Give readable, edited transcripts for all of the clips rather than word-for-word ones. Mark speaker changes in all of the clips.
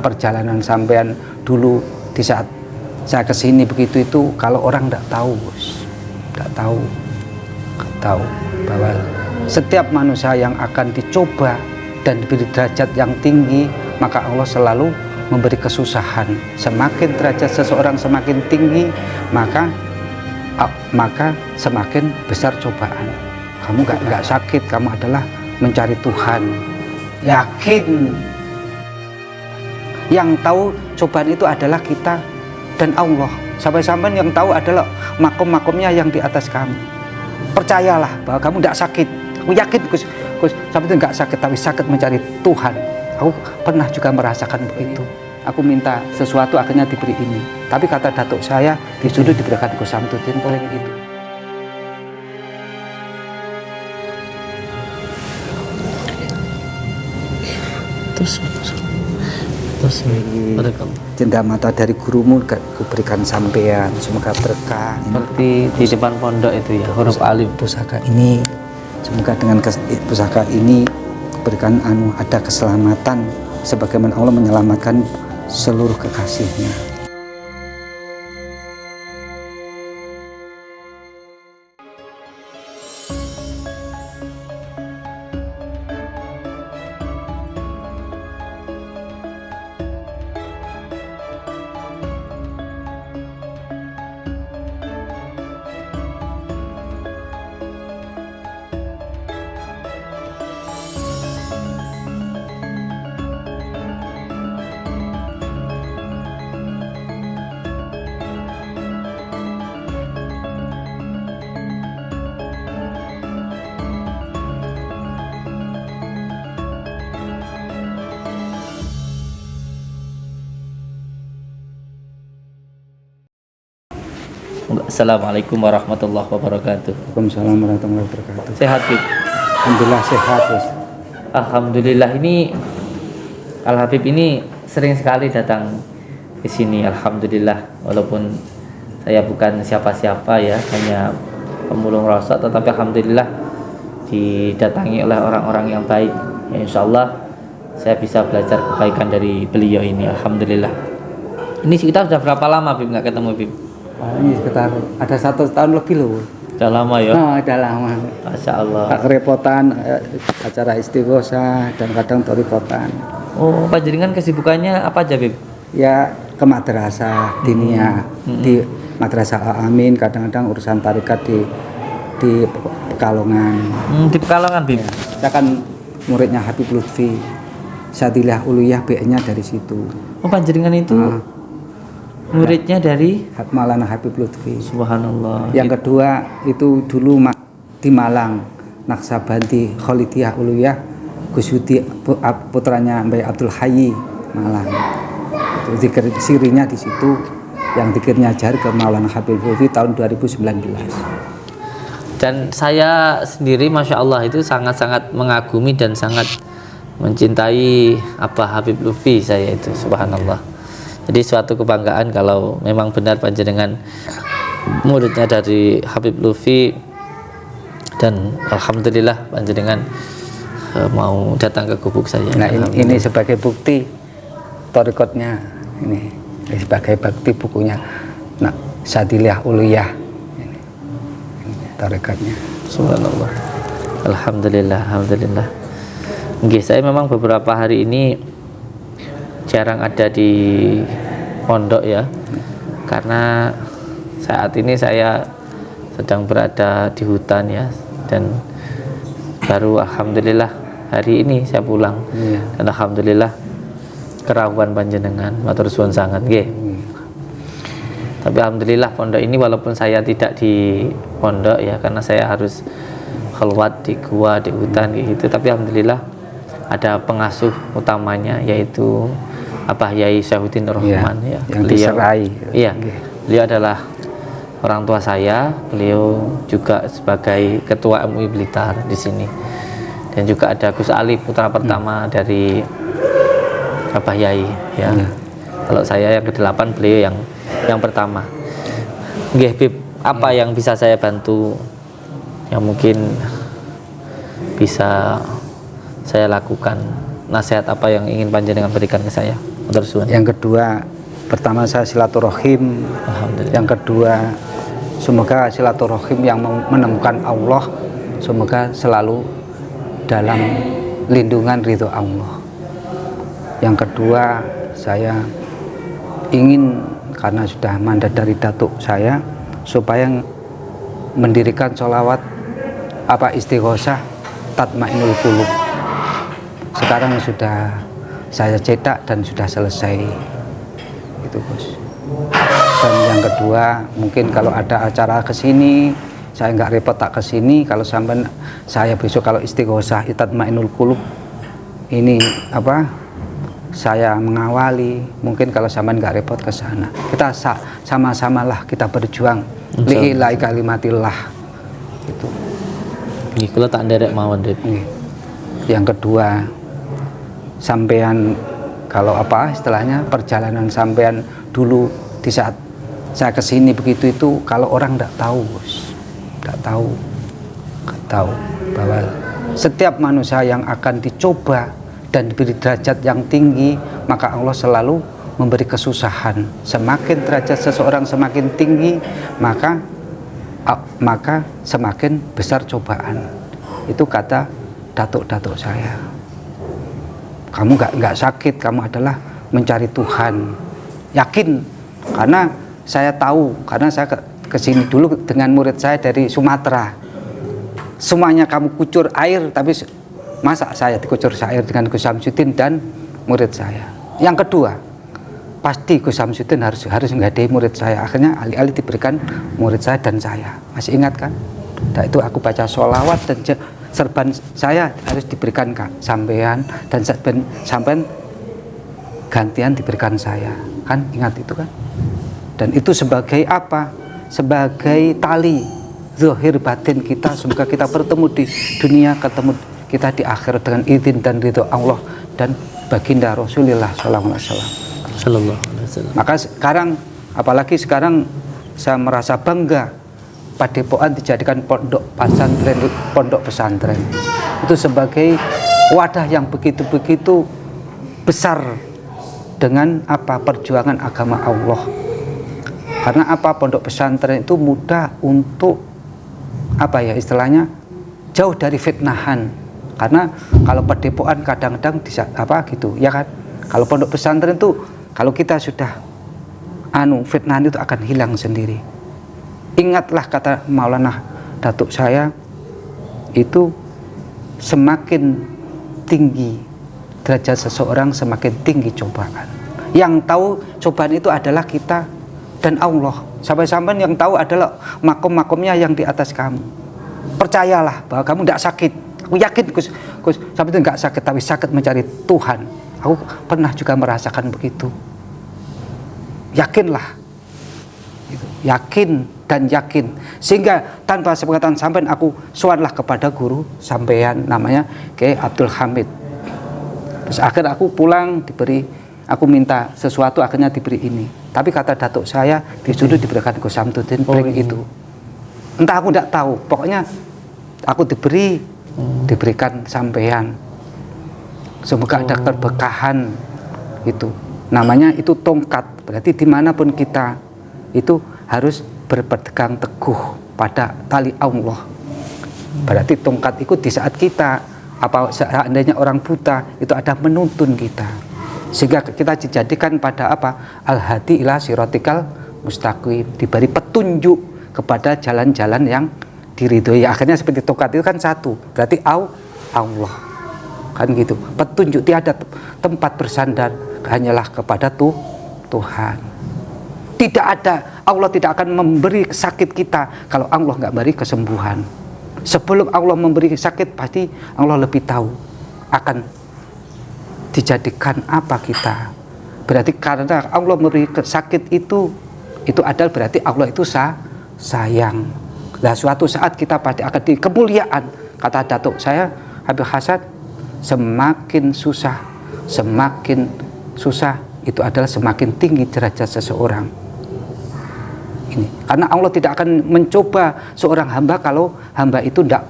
Speaker 1: perjalanan sampean dulu di saat saya kesini begitu itu, kalau orang tidak tahu bahwa setiap manusia yang akan dicoba dan diberi derajat yang tinggi, maka Allah selalu memberi kesusahan. Semakin derajat seseorang semakin tinggi, maka semakin besar cobaan. Kamu nggak sakit, kamu adalah mencari Tuhan. Yakin. Yang tahu cobaan itu adalah kita dan Allah. Sampai-sampai yang tahu adalah makom-makomnya yang di atas kamu. Percayalah bahwa kamu tidak sakit. Aku yakin Gus sampai itu nggak sakit, tapi sakit mencari Tuhan. Aku pernah juga merasakan begitu. Aku minta sesuatu akhirnya diberi ini. Tapi kata datuk saya disuruh diberikan Gus Samsudin paling itu.
Speaker 2: Terus
Speaker 1: Jenda mata dari gurumu kuberikan sampean, semoga berkah.
Speaker 2: seperti di depan pondok itu ya, huruf alif.
Speaker 1: Pusaka ini semoga dengan pusaka ini berikan ada keselamatan sebagaimana Allah menyelamatkan seluruh kekasihnya.
Speaker 2: Assalamualaikum warahmatullahi wabarakatuh.
Speaker 1: Waalaikumsalam warahmatullahi wabarakatuh.
Speaker 2: Sehat, Bib?
Speaker 1: Alhamdulillah sehat, Bos.
Speaker 2: Alhamdulillah. Ini Al Habib ini sering sekali datang ke sini, alhamdulillah. Walaupun saya bukan siapa-siapa ya, hanya pemulung rosok, tetapi alhamdulillah didatangi oleh orang-orang yang baik. Ya, insyaallah saya bisa belajar kebaikan dari beliau ini, alhamdulillah. Ini kita sudah berapa lama, Bib, nggak ketemu, Bib?
Speaker 1: Ini sekitar ada 1 tahun lebih loh.
Speaker 2: Udah lama ya?
Speaker 1: Oh, udah lama.
Speaker 2: Masya Allah.
Speaker 1: Tak kerepotan acara istighosah dan kadang torikotan.
Speaker 2: Oh, panjenengan kesibukannya apa aja, Bib?
Speaker 1: Ya ke madrasah diniyah di madrasah Amin, kadang-kadang urusan tarikat di Pekalongan.
Speaker 2: Di Pekalongan, Bib?
Speaker 1: Ya, saya kan muridnya Habib Lutfi, Syadillah Uluyah BN-nya dari situ.
Speaker 2: Oh, panjenengan itu muridnya dari
Speaker 1: Maulana Habib Lutfi.
Speaker 2: Subhanallah.
Speaker 1: Yang kedua itu dulu di Malang, Naksabanti Khalidiyah Uluyah, Gus Yudi putranya Mbak Abdul Hayy Malang. Itu zikir sirinya di situ, yang zikirnya jari ke Maulana Habib Lutfi tahun 2019.
Speaker 2: Dan saya sendiri Masya Allah itu sangat-sangat mengagumi dan sangat mencintai Habib Lutfi saya itu, subhanallah. Jadi suatu kebanggaan kalau memang benar panjenengan muridnya dari Habib Lutfi, dan alhamdulillah panjenengan mau datang ke gubuk saya.
Speaker 1: Nah ini sebagai bukti torikotnya, ini sebagai bukti bukunya. Nah, Syadillah Uluyah ini torikotnya.
Speaker 2: Subhanallah. Alhamdulillah, alhamdulillah. Nggih, saya memang beberapa hari ini jarang ada di pondok ya, karena saat ini saya sedang berada di hutan ya, dan baru alhamdulillah hari ini saya pulang. Dan alhamdulillah kerahuan panjenengan matur suwun sangat nggih. Tapi alhamdulillah pondok ini walaupun saya tidak di pondok ya, karena saya harus khalwat di gua, di hutan gitu, tapi alhamdulillah ada pengasuh utamanya yaitu Abah Yai Syaihuddin Rahman ya,
Speaker 1: yang
Speaker 2: beliau
Speaker 1: diserai.
Speaker 2: Iya, beliau adalah orang tua saya, beliau juga sebagai ketua MUI Blitar di sini. Dan juga ada Gus Ali putra pertama dari Abah Yai ya. Kalau saya yang ke-8, beliau yang pertama. Nggih, Bib, apa yang bisa saya bantu yang mungkin bisa saya lakukan? Nasihat apa yang ingin panjenengan berikan ke saya?
Speaker 1: Yang kedua, pertama saya silaturahim.
Speaker 2: Alhamdulillah.
Speaker 1: Yang kedua, semoga silaturahim yang menemukan Allah, semoga selalu dalam lindungan ridho Allah. Yang kedua, saya ingin, karena sudah mandat dari datuk saya, supaya mendirikan sholawat istighosah tatmainul qulub. Sekarang sudah saya cetak dan sudah selesai itu, Gus. Dan yang kedua, mungkin kalau ada acara kesini, saya nggak repot tak kesini. Kalau sampai saya besok kalau istighosah tatmainul qulub ini saya mengawali, mungkin kalau sampai nggak repot ke sana, kita sama-samalah kita berjuang li'ilahi kalimatillah itu.
Speaker 2: Kalau tak derek mawon deh.
Speaker 1: Yang kedua, sampean kalau istilahnya perjalanan sampean dulu di saat saya kesini begitu itu, kalau orang nggak tahu bahwa setiap manusia yang akan dicoba dan diberi derajat yang tinggi, maka Allah selalu memberi kesusahan. Semakin derajat seseorang semakin tinggi, maka semakin besar cobaan. Itu kata datuk-datuk saya. Kamu nggak sakit, kamu adalah mencari Tuhan. Yakin, karena saya tahu, karena saya kesini dulu dengan murid saya dari Sumatera. Semuanya kamu kucur air, tapi masa saya dikucur air dengan Gus Samsudin dan murid saya. Yang kedua, pasti Gus Samsudin harus menggadai murid saya. Akhirnya alih-alih diberikan murid saya dan saya. Masih ingat kan? Nah, itu aku baca sholawat dan serban saya harus diberikan sampean, dan sampean gantian diberikan saya. Kan ingat itu kan? Dan itu sebagai apa? Sebagai tali zahir batin kita, semoga kita bertemu di dunia, ketemu kita di akhirat dengan izin dan ridho Allah dan baginda Rasulullah sallallahu alaihi wasallam. Maka sekarang, apalagi sekarang saya merasa bangga Padepokan dijadikan pondok pesantren. Itu sebagai wadah yang begitu-begitu besar dengan perjuangan agama Allah. Karena pondok pesantren itu mudah untuk istilahnya jauh dari fitnahan. Karena kalau padepokan kadang-kadang ya kan. Kalau pondok pesantren itu kalau kita sudah fitnahan itu akan hilang sendiri. Ingatlah kata Maulana datuk saya, itu semakin tinggi derajat seseorang semakin tinggi cobaan. Yang tahu cobaan itu adalah kita dan Allah. Sampai-sampai yang tahu adalah makom-makomnya yang di atas kamu. Percayalah bahwa kamu tidak sakit. Aku yakin Gus sampai itu nggak sakit, tapi sakit mencari Tuhan. Aku pernah juga merasakan begitu. Yakinlah, yakin dan yakin, sehingga tanpa sepengetahuan sampean aku sowanlah kepada guru sampean namanya Kiai Abdul Hamid. Terus akhir aku pulang aku minta sesuatu, akhirnya diberi ini. Tapi kata datuk saya disuruh diberikan Gus Samsudin itu. Entah aku tidak tahu, pokoknya aku diberikan sampean. Semoga ada keberkahan itu. Namanya itu tongkat. Berarti dimanapun kita itu harus berpegang teguh pada tali Allah. Berarti tongkat itu di saat kita seandainya orang buta itu ada menuntun kita, sehingga kita dijadikan pada al-hadi ila siratikal mustaqim, diberi petunjuk kepada jalan-jalan yang diridhoi. Akhirnya seperti tongkat itu kan satu, berarti Allah kan gitu. Petunjuk, tiada tempat bersandar hanyalah kepada Tuhan. Tidak ada, Allah tidak akan memberi sakit kita kalau Allah nggak beri kesembuhan. Sebelum Allah memberi sakit, pasti Allah lebih tahu akan dijadikan apa kita. Berarti karena Allah memberi sakit itu adalah berarti Allah itu sayang. Nah, suatu saat kita pasti akan di kemuliaan. Kata datuk saya Habib Hasan, semakin susah itu adalah semakin tinggi derajat seseorang. Ini karena Allah tidak akan mencoba seorang hamba kalau hamba itu tidak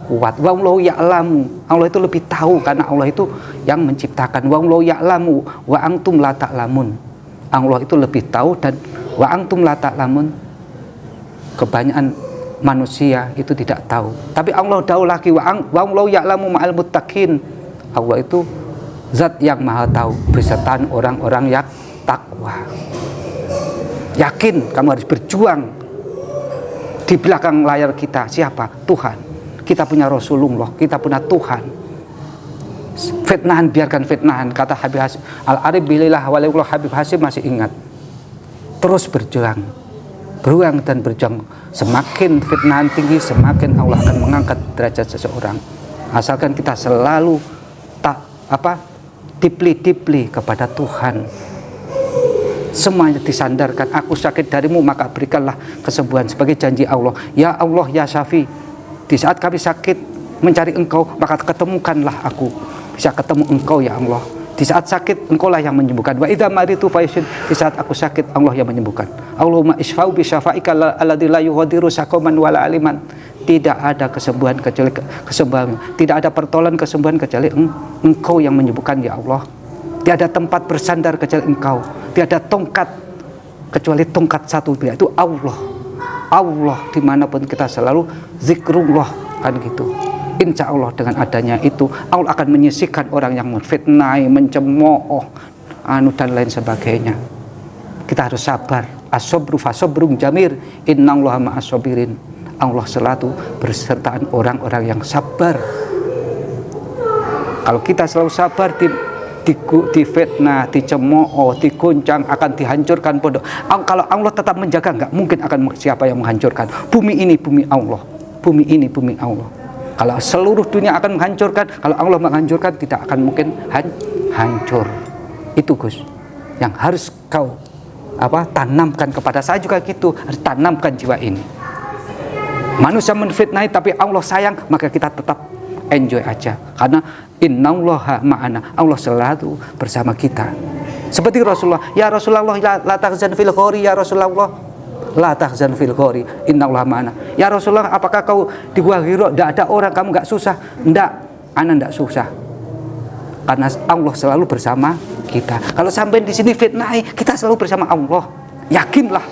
Speaker 1: kuat. Wallahu ya'lamu, Allah itu lebih tahu karena Allah itu yang menciptakan. Wallahu ya'lamu wa antum la ta'lamun, Allah itu lebih tahu dan wa antum la ta'lamun, kebanyakan manusia itu tidak tahu. Tapi Allah tahu lagi, wallahu ya'lamu ma'al muttaqin, Allah itu zat yang maha tahu besertaan orang-orang yang takwa. Yakin, kamu harus berjuang. Di belakang layar kita siapa? Tuhan. Kita punya Rasulullah, kita punya Tuhan. Fitnahan biarkan fitnahan, kata Habib Hasim Al-Arif bilillah walillah. Habib Hasim masih ingat. Terus berjuang dan berjuang. Semakin fitnahan tinggi, semakin Allah akan mengangkat derajat seseorang. Asalkan kita selalu deeply kepada Tuhan. Semuanya disandarkan. Aku sakit darimu, maka berikanlah kesembuhan, sebagai janji Allah. Ya Allah ya Syafi, di saat kami sakit mencari Engkau, maka ketemukanlah aku. Bisa ketemu Engkau ya Allah. Di saat sakit Engkaulah yang menyembuhkan. Wa idza maritu fayashfin, di saat aku sakit Allah yang menyembuhkan. Allahumma isfa'u bi syafa'ika alladzi la yughadiru saqaman wala aliman. Tidak ada kesembuhan kecuali kesembuhan. Tidak ada pertolongan kesembuhan kecuali Engkau yang menyembuhkan ya Allah. Tidak ada tempat bersandar kecuali Engkau. Tidak ada tongkat kecuali tongkat satu, yaitu Allah. Allah dimanapun kita selalu zikrullah, kan gitu. Insya Allah dengan adanya itu Allah akan menyisihkan orang yang menfitnah, mencemooh, dan lain sebagainya. Kita harus sabar. As-sabru fasabrun jamir, innallaha ma'as-sabirin. Allah selalu bersertaan orang-orang yang sabar. Kalau kita selalu sabar, difitnah, dicemooh, diguncang, akan dihancurkan pondok. Kalau Allah tetap menjaga, nggak mungkin akan siapa yang menghancurkan. Bumi ini bumi Allah, bumi ini bumi Allah. Kalau seluruh dunia akan menghancurkan, kalau Allah menghancurkan tidak akan mungkin hancur. Itu Gus yang harus kau tanamkan kepada saya juga gitu, harus tanamkan jiwa ini. Manusia menfitnah tapi Allah sayang, maka kita tetap enjoy aja, karena innallaha ma'ana, Allah selalu bersama kita. Seperti Rasulullah, ya Rasulullah la tahzan fil ghori, ya Rasulullah la tahzan fil ghori, innallaha ma'ana. Ya Rasulullah, apakah kau di gua Hira tidak ada orang, kamu nggak susah? Enggak, ana enggak susah, karena Allah selalu bersama kita. Kalau sampai di sini fitnah, kita selalu bersama Allah. Yakinlah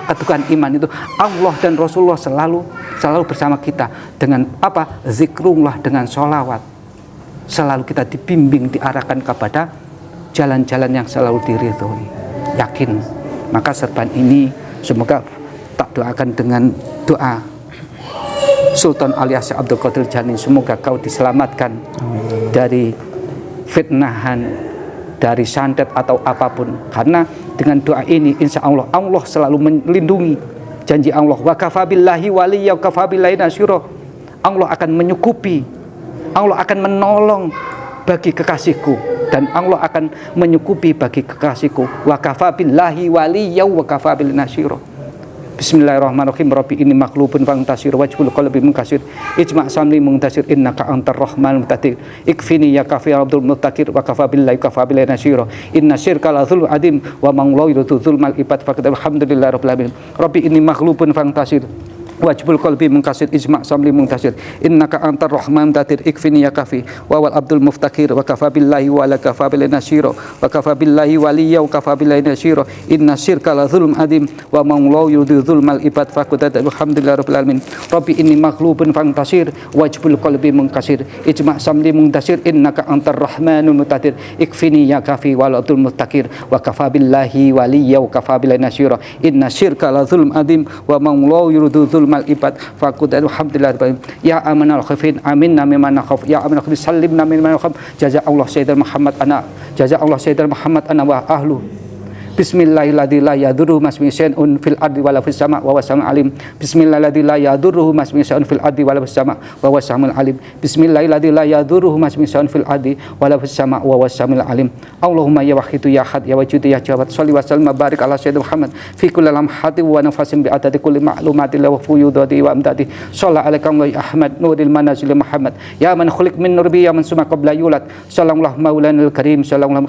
Speaker 1: keteguhan iman itu, Allah dan Rasulullah selalu bersama kita. Dengan zikrullah, dengan sholawat, selalu kita dibimbing, diarahkan kepada jalan-jalan yang selalu diridhoi. Yakin. Maka serban ini semoga tak doakan dengan doa Sultan alias Abdul Qadir Jani, semoga kau diselamatkan dari fitnahan, dari santet atau apapun. Karena dengan doa ini insya Allah Allah selalu melindungi. Janji Allah, wa kafabillahi waliyya wa kafabillahi nasyira. Allah akan menyukupi, Allah akan menolong bagi kekasihku, dan Allah akan menyukupi bagi kekasihku. Wa kafabillahi waliyya wa kafabillahi nasyira. Bismillahirrahmanirrahim. Rabbi inni makhlubun fangtasir wajhul qalbi munkasir ijma' samli muntasir innaka antar rahman mutatir ikfini ya kafi abdul mutakir wa kafa billahi kafa billahi nasyira inna syirka la dzul adim wa man la yuridu dzulmal ibad faqad alhamdulillahi rabbil alamin. Rabbi inni makhlubun fangtasir wajbul qalbi munkasir ijma' samli muntasir innaka antar rahman mutatir ikfini ya kafi wa wal abdul muftakir wa kafa billahi wa la kafa billahi nasyira wa kafa billahi waliyya wa kafa billahi nasyira inna syirka la dzul adim wa man la yuridu dzulmal ibad faqad alhamdulillahi rabbil alamin. Rabbi inni maghlubun fantasir wajbul qalbi munkasir ijma' samli muntasir innaka antar rahmanun mutatir ikfini ya kafi wal abdul muftakir wa kafa billahi waliyya wa kafa billahi nasyira inna syirka la dzul adim wa man la yuridu mal ibad faqud alhamdulillah. Ya amanal khafin aminna mimman nakhaf ya amanal khafin sallimna mimman nakhaf jazakallahu sayyidina Muhammad ana jazakallahu sayyidina Muhammad ana wa ahlu. Bismillahirrahmanirrahim. La yadurruhu masmi syai'un fil ardi wala fis sama' wa huwas samiul alim. Bismillahirrahmanirrahim. La yadurruhu masmi syai'un fil ardi wala fis sama' wa huwas samiul alim. Bismillahirrahmanirrahim. La yadurruhu masmi syai'un fil ardi wala fis sama' wa huwas samiul alim. Allahumma ya wahidu ya ahad ya wajudu ya jawad shalli wa sallim barik ala sayyidina Muhammad fi kulli lamhati wa nafasin bi adadi kulli ma'lumati wa fuyudati wa amdadi. Shallallahu alaihi wa Ahmad nuril manazil Muhammad ya man khuliq min nurbi ya man suma qabla yulad. Sallallahu maulanal karim sallallahu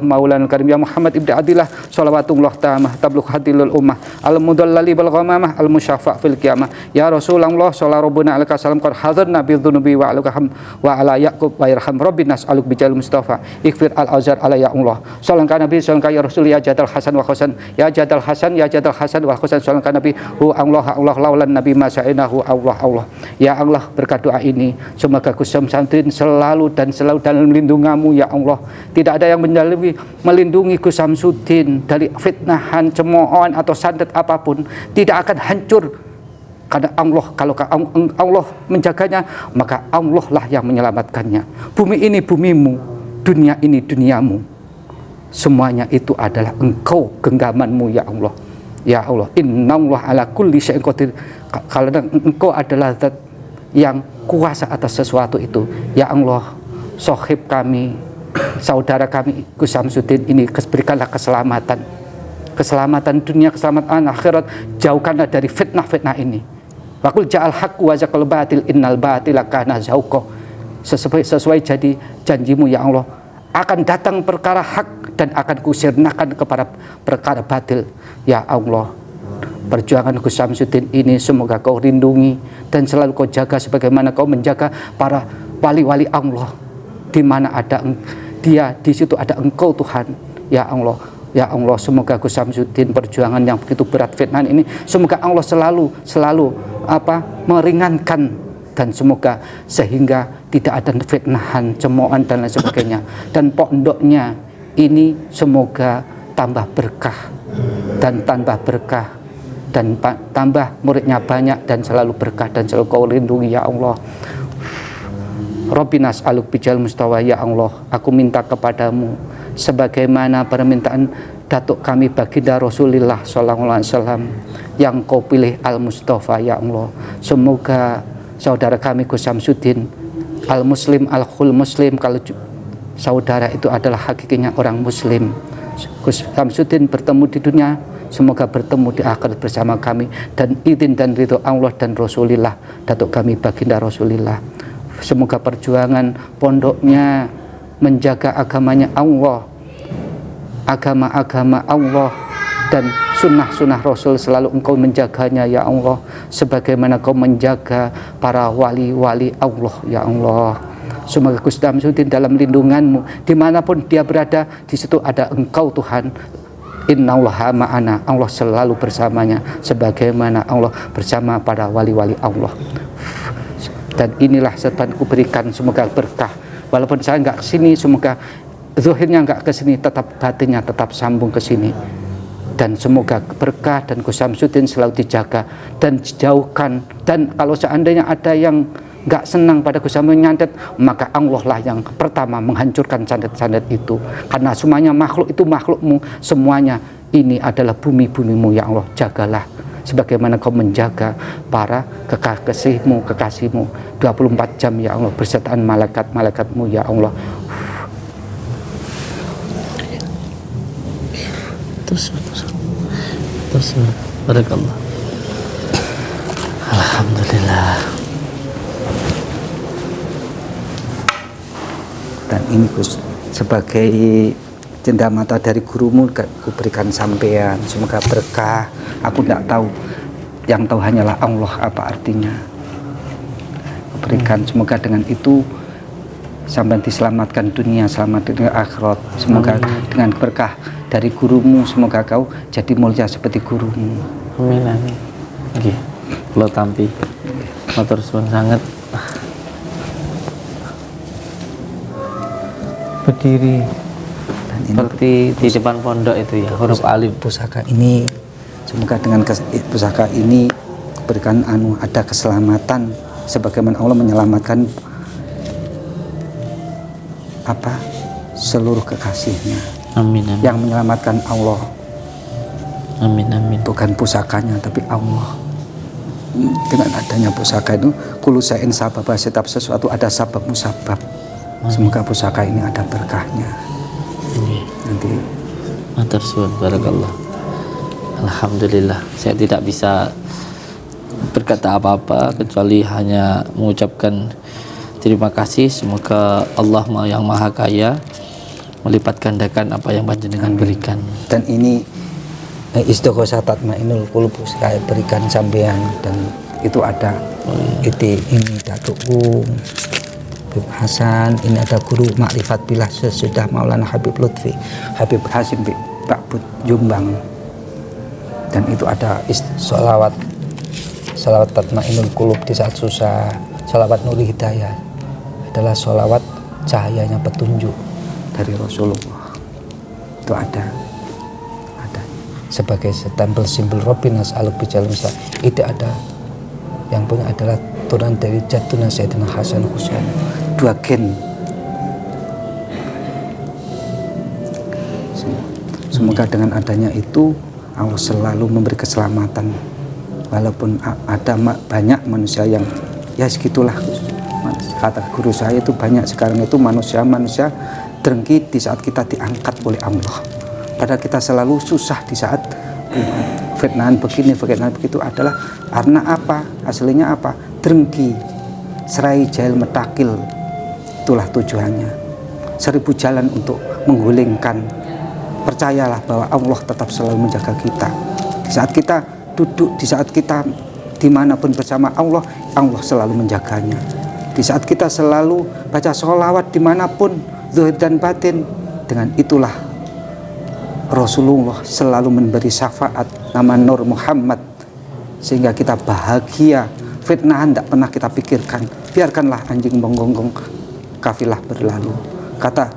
Speaker 1: maulanal karim ya Muhammad ibnu fadilah sholawatullah tamah tablugh hadilul ummah al-mudallali bil ghamamah al-musyafa' fil qiyamah ya Rasulullah shollallahu rabbuna alaihi wasallam qad hadarna bil dzunubi wa alakaham wa ala yaqub wa irham rabbina as'aluk bijal mustafa ikfir al-azhar ala ya Allah sallallahu nabi sallallahu ya rasul ya jadal hasan wa husain ya jadal hasan wa husain sallallahu nabi hu Allah laulan nabi masa'inahu Allah ya Allah berkat doa ini semoga Gus Samsudin selalu dalam lindunganmu ya Allah. Tidak ada yang melindungi Gus Samsudin dari fitnahan, cemoohan atau santet apapun, tidak akan hancur karena Allah. Kalau Allah menjaganya, maka Allah lah yang menyelamatkannya. Bumi ini bumimu, dunia ini duniamu, semuanya itu adalah engkau, genggamanmu ya Allah. Ya Allah, innallaha ala kulli syai'in qadir. Karena engkau adalah zat yang kuasa atas sesuatu itu. Ya Allah, sohib kami, saudara kami Gus Samsudin ini, berikanlah keselamatan dunia, keselamatan akhirat, jauhkanlah dari fitnah-fitnah ini. Wa qul ja'al haqqu wa zaqal batil innal batila kana zahuqa. Sesuai jadi janjimu ya Allah, akan datang perkara hak dan akan kusirnakan kepada perkara batil. Ya Allah, perjuangan Gus Samsudin ini semoga kau lindungi dan selalu kau jaga sebagaimana kau menjaga para wali-wali Allah. Di mana ada dia, di situ ada engkau Tuhan. Ya Allah, semoga Gus Samsudin perjuangan yang begitu berat fitnah ini, semoga Allah selalu meringankan, dan semoga sehingga tidak ada fitnahan, cemoohan dan lain sebagainya. Dan pondoknya ini semoga tambah berkah dan tambah muridnya banyak dan selalu berkah dan selalu kau lindungi ya Allah. Rabbina as'aluk bijal mustawa ya Allah, aku minta kepadamu sebagaimana permintaan datuk kami baginda Rasulullah sallallahu alaihi wasallam yang kau pilih al-Mustafa ya Allah. Semoga saudara kami Gus Samsudin al-Muslim al-Khul Muslim, kalau saudara itu adalah hakikinya orang Muslim. Gus Samsudin bertemu di dunia, semoga bertemu di akhirat bersama kami dan izin dan ridho Allah dan Rasulullah datuk kami baginda Rasulullah. Semoga perjuangan pondoknya menjaga agamanya Allah, agama-agama Allah dan sunnah-sunnah Rasul selalu engkau menjaganya ya Allah, sebagaimana kau menjaga para wali-wali Allah ya Allah. Semoga Gus Samsudin dalam lindunganmu dimanapun dia berada, di situ ada engkau Tuhan. Innallaha ma'ana, Allah selalu bersamanya sebagaimana Allah bersama para wali-wali Allah. Dan inilah setan kuberikan, semoga berkah. Walaupun saya nggak kesini, semoga zahirnya nggak kesini, tetap batinnya tetap sambung ke sini. Dan semoga berkah dan Gus Samsudin selalu dijaga dan dijauhkan. Dan kalau seandainya ada yang nggak senang pada Gus Samsudin nyantet, maka Allah lah yang pertama menghancurkan santet-santet itu. Karena semuanya makhluk itu makhlukmu, semuanya ini adalah bumi-bumimu ya Allah. Jagalah sebagaimana kau menjaga para kekasihmu 24 jam ya Allah, bersertaan malaikat-malaikatmu ya Allah.
Speaker 2: Terus barakallah. Alhamdulillah.
Speaker 1: Dan ini Gus, sebagai cinta mata dari gurumu kuberikan sampean, semoga berkah. Aku tidak tahu, yang tahu hanyalah Allah apa artinya. Kuberikan semoga dengan itu sampean diselamatkan dunia, selamat dunia akhirat. Semoga dengan berkah dari gurumu, semoga kau jadi mulia seperti gurumu.
Speaker 2: Amin amin. Nggih. Kula tampi. Matur suwun sanget. Berdiri seperti di depan pondok itu ya, huruf alif.
Speaker 1: Pusaka ini semoga dengan pusaka ini berikan ada keselamatan sebagaimana Allah menyelamatkan seluruh kekasihnya.
Speaker 2: Amin amin.
Speaker 1: Yang menyelamatkan Allah.
Speaker 2: Amin amin.
Speaker 1: Bukan pusakanya tapi Allah. Dengan adanya pusaka itu kulusain sabab, setiap sesuatu ada sabab musabab. Semoga pusaka ini ada berkahnya. Nanti
Speaker 2: matur suwun barakallah. Alhamdulillah, saya tidak bisa berkata apa-apa kecuali hanya mengucapkan terima kasih. Semoga Allah yang Maha Kaya melipat gandakan apa yang panjenengan berikan.
Speaker 1: Dan ini istighosah tatmainul qulub saya berikan sampean, dan itu ada ini Datuk Habib Hasan, ini ada guru Makrifat Billah sesudah Maulana Habib Lutfi, Habib Hasim Pak Bud Jombang, dan itu ada sholawat tatmainul qulub di saat susah, sholawat Nuri Hidayah adalah sholawat cahayanya petunjuk dari Rasulullah. Itu ada sebagai stempel simbol Robbinas aluk bijalum. Itu ada yang punya adalah turunan dari Jatuna Sayyidina Hasan Husain, 2 gen. Semoga dengan adanya itu Allah selalu memberi keselamatan, walaupun ada banyak manusia yang ya segitulah. Kata guru saya itu banyak sekarang itu manusia drengki di saat kita diangkat oleh Allah. Padahal kita selalu susah di saat fitnahan begini, fitnahan begitu adalah karena apa? Aslinya apa? Drengki, serai jahil metakil. Itulah tujuannya. 1000 jalan untuk menggulingkan. Percayalah bahwa Allah tetap selalu menjaga kita. Di saat kita duduk, di saat kita dimanapun bersama Allah, Allah selalu menjaganya. Di saat kita selalu baca sholawat dimanapun, zahir dan batin, dengan itulah Rasulullah selalu memberi syafaat nama Nur Muhammad, sehingga kita bahagia. Fitnahan tidak pernah kita pikirkan, biarkanlah anjing menggonggong kafilah berlalu. Kata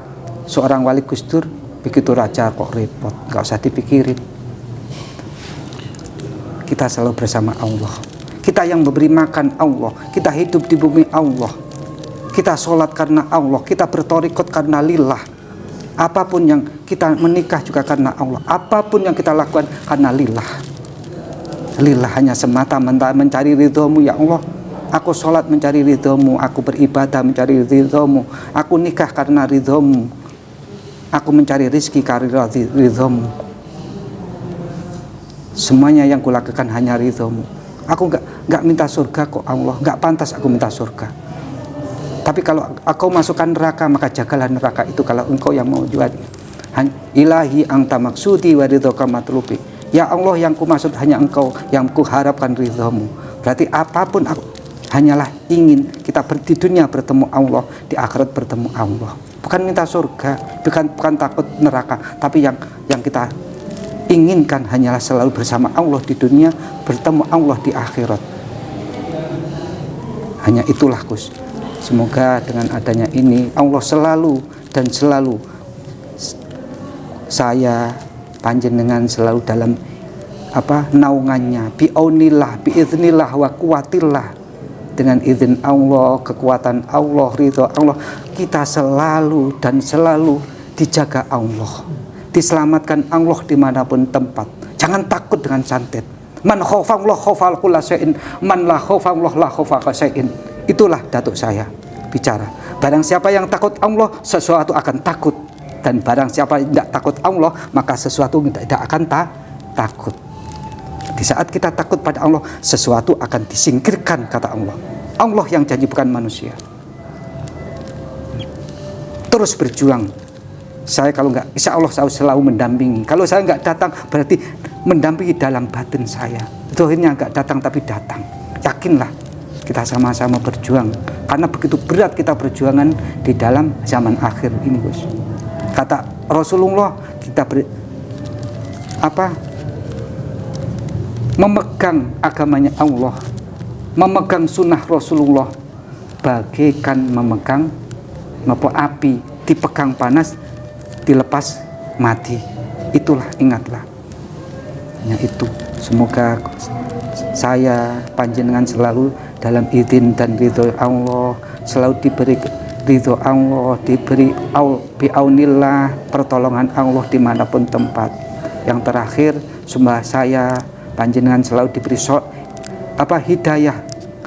Speaker 1: seorang wali Gus Dur, begitu raja kok repot, nggak usah dipikirin. Kita selalu bersama Allah, kita yang memberi makan Allah, kita hidup di bumi Allah, kita sholat karena Allah, kita bertorikot karena lillah. Apapun yang kita menikah juga karena Allah, apapun yang kita lakukan karena lillah. Lillah hanya semata-mata mencari ridhomu ya Allah. Aku sholat mencari ridhomu, aku beribadah mencari ridhomu, aku nikah karena ridhomu, aku mencari rizki karena ridhomu. Semuanya yang kulakukan hanya ridhomu. Aku nggak minta surga kok Allah, nggak pantas aku minta surga. Tapi kalau engkau masukkan neraka, maka jagalah neraka itu kalau engkau yang mau jual. Ilahi anta maksudi wa ridhoka matlubi. Ya Allah, yang ku maksud hanya engkau, yang ku harapkan ridhomu. Berarti apapun aku hanyalah ingin kita di dunia bertemu Allah, di akhirat bertemu Allah. Bukan minta surga, bukan takut neraka, tapi yang kita inginkan hanyalah selalu bersama Allah di dunia, bertemu Allah di akhirat. Hanya itulah Gus. Semoga dengan adanya ini Allah selalu dan selalu saya panjenengan selalu dalam naungannya, bi'aunillah, biiznillah wa kuwatillah. Dengan izin Allah, kekuatan Allah, ridho Allah, kita selalu dan selalu dijaga Allah, diselamatkan Allah dimanapun tempat. Jangan takut dengan santet. Man khawfallah khawfal kulla syai'in, man la khawfallah la khawfa syai'in. Itulah datuk saya bicara. Barang siapa yang takut Allah, sesuatu akan takut. Dan barang siapa yang tidak takut Allah, maka sesuatu tidak akan takut. Di saat kita takut pada Allah, sesuatu akan disingkirkan, kata Allah. Allah yang janji, bukan manusia. Terus berjuang. Saya kalau nggak, insya Allah saya selalu mendampingi. Kalau saya nggak datang, berarti mendampingi dalam batin saya. Zahirnya nggak datang, tapi datang. Yakinlah, kita sama-sama berjuang. Karena begitu berat kita perjuangan di dalam zaman akhir ini, Gus. Kata Rasulullah, kita memegang agamanya Allah, memegang sunnah Rasulullah, bagaikan memegang api, dipegang panas, dilepas mati. Itulah, ingatlah. Hanya itu. Semoga saya panjenengan selalu dalam izin dan ridho Allah, selalu diberi ridho Allah, diberi bi'aunillah, pertolongan Allah dimanapun tempat. Yang terakhir, sembah saya panjenengan selalu diberi hidayah,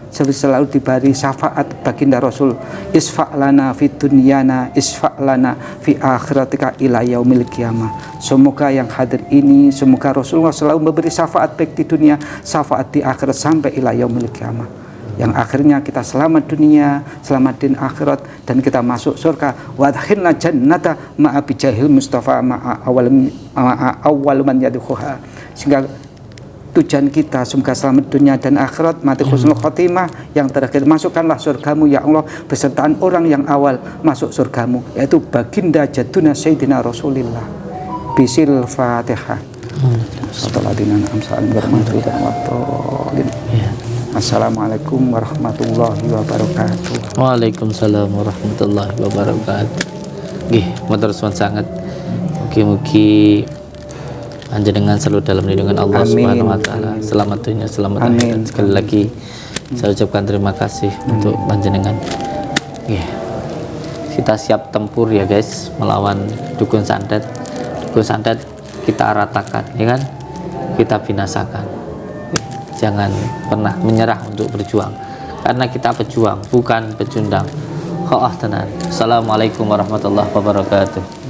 Speaker 1: selalu diberi syafaat baginda Rasul. Isfa'lana fi dunyana, isfa'lana fi akhiratika ila yaumil qiyamah. Semoga yang hadir ini, semoga Rasulullah selalu memberi syafaat baik di dunia, syafaat di akhirat sampai ila yaumil qiyamah. yang akhirnya kita selamat dunia, selamat di akhirat, dan kita masuk surga. Wa adkhilna jannata ma'a bijahil Mustafa ma'a awwal man yadkhulha. Sehingga tujuan kita semoga selamat dunia dan akhirat, mati husnul khotimah, yang terakhir masukkanlah surgamu ya Allah besertaan orang yang awal masuk surgamu, yaitu baginda jaduna Sayyidina Rasulillah. Bisil Fatihah. Assalamualaikum warahmatullahi wabarakatuh.
Speaker 2: Waalaikumsalam warahmatullahi wabarakatuh. Nggih, matur suwun sanget. Mugi-mugi panjenengan selalu dalam lindungan Allah Subhanahu wa taala. Selamat dunia, selamat akhirat. Sekali lagi saya ucapkan terima kasih untuk panjenengan. Nggih. Kita siap tempur ya guys, melawan dukun santet. Dukun santet kita ratakan, ya kan? Kita binasakan. Jangan pernah menyerah untuk berjuang, karena kita pejuang bukan pecundang. Assalamualaikum warahmatullahi wabarakatuh.